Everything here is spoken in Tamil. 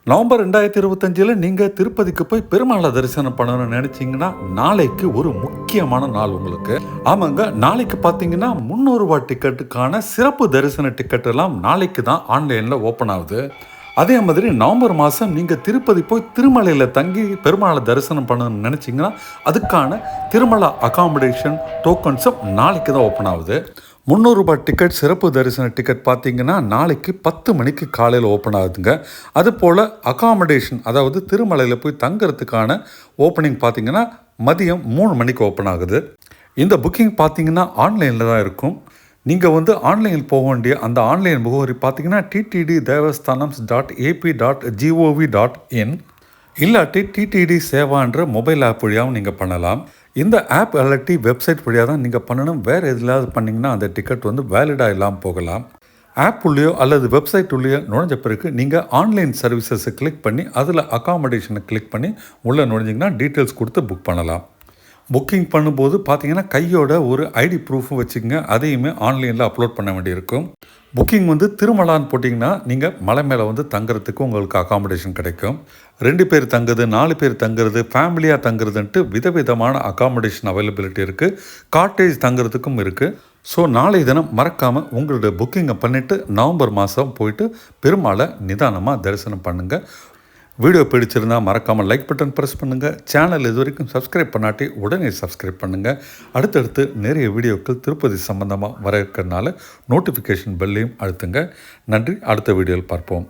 நவம்பர் 2025 நீங்கள் திருப்பதிக்கு போய் பெருமாளை தரிசனம் பண்ணணும்னு நினச்சிங்கன்னா நாளைக்கு ஒரு முக்கியமான நாள் உங்களுக்கு. ஆமாங்க, நாளைக்கு பார்த்தீங்கன்னா 300 ரூபாய் டிக்கெட்டுக்கான சிறப்பு தரிசன டிக்கெட் எல்லாம் நாளைக்கு தான் ஆன்லைனில் ஓப்பன் ஆகுது. அதே மாதிரி நவம்பர் மாதம் நீங்கள் திருப்பதி போய் திருமலையில் தங்கி பெருமாளை தரிசனம் பண்ணணும்னு நினச்சிங்கன்னா அதுக்கான திருமலா அகாமடேஷன் டோக்கன்ஸும் நாளைக்கு தான் ஓப்பன் ஆகுது. 300 ரூபாய் டிக்கெட் சிறப்பு தரிசன டிக்கெட் பார்த்தீங்கன்னா நாளைக்கு 10 மணிக்கு காலையில் ஓப்பன் ஆகுதுங்க. அதுபோல் அகாமடேஷன் அதாவது திருமலையில் போய் தங்கிறதுக்கான ஓப்பனிங் பார்த்தீங்கன்னா மதியம் 3 மணிக்கு ஓப்பன் ஆகுது. இந்த புக்கிங் பார்த்தீங்கன்னா ஆன்லைனில் தான் இருக்கும். நீங்கள் ஆன்லைனில் போக வேண்டிய அந்த ஆன்லைன் முகவரி பார்த்தீங்கன்னா ttddevastanams.ap.gov.in இல்லாட்டி டிடிடி சேவான்ற மொபைல் ஆப் வழியாகவும் நீங்கள் பண்ணலாம். இந்த ஆப் இல்லாட்டி வெப்சைட் வழியாக தான் நீங்கள் பண்ணணும். வேறு எதுலாவது பண்ணிங்கன்னா அந்த டிக்கெட் வேலிடாக இல்லாமல் போகலாம். ஆப் உள்ளேயோ அல்லது வெப்சைட் உள்ளேயோ நுழைஞ்ச பிறகு நீங்கள் ஆன்லைன் சர்வீசஸை கிளிக் பண்ணி அதில் அகாமடேஷனை கிளிக் பண்ணி உள்ளே நுழைஞ்சிங்கன்னா டீட்டெயில்ஸ் கொடுத்து புக் பண்ணலாம். புக்கிங் பண்ணும்போது பார்த்தீங்கன்னா கையோட ஒரு ஐடி ப்ரூஃபும் வச்சுக்கோங்க. அதையுமே ஆன்லைனில் அப்லோட் பண்ண வேண்டியிருக்கும். புக்கிங் திருமலான்னு போட்டிங்கன்னா நீங்கள் மலை மேலே தங்குறதுக்கு உங்களுக்கு அகாமடேஷன் கிடைக்கும். 2 பேர் தங்குறது, 4 பேர் தங்குறது, ஃபேமிலியாக தங்குறதுன்ட்டு விதவிதமான அகாமடேஷன் அவைலபிலிட்டி இருக்குது. காட்டேஜ் தங்குறதுக்கும் இருக்குது. ஸோ நாளை தினம் மறக்காமல் உங்களுடைய புக்கிங்கை பண்ணிவிட்டு நவம்பர் மாதம் போயிட்டு பெருமாளை நிதானமாக தரிசனம் பண்ணுங்கள். வீடியோ பிடிச்சிருந்தால் மறக்காமல் லைக் பட்டன் ப்ரெஸ் பண்ணுங்கள். சேனல் இது வரைக்கும் சப்ஸ்கிரைப் பண்ணாட்டி உடனே சப்ஸ்கிரைப் பண்ணுங்கள். அடுத்தடுத்து நிறைய வீடியோக்கள் திருப்பதி சம்பந்தமாக வர இருக்கிறதுனால நோட்டிஃபிகேஷன் பெல்லையும் அழுத்துங்க. நன்றி. அடுத்த வீடியோவில் பார்ப்போம்.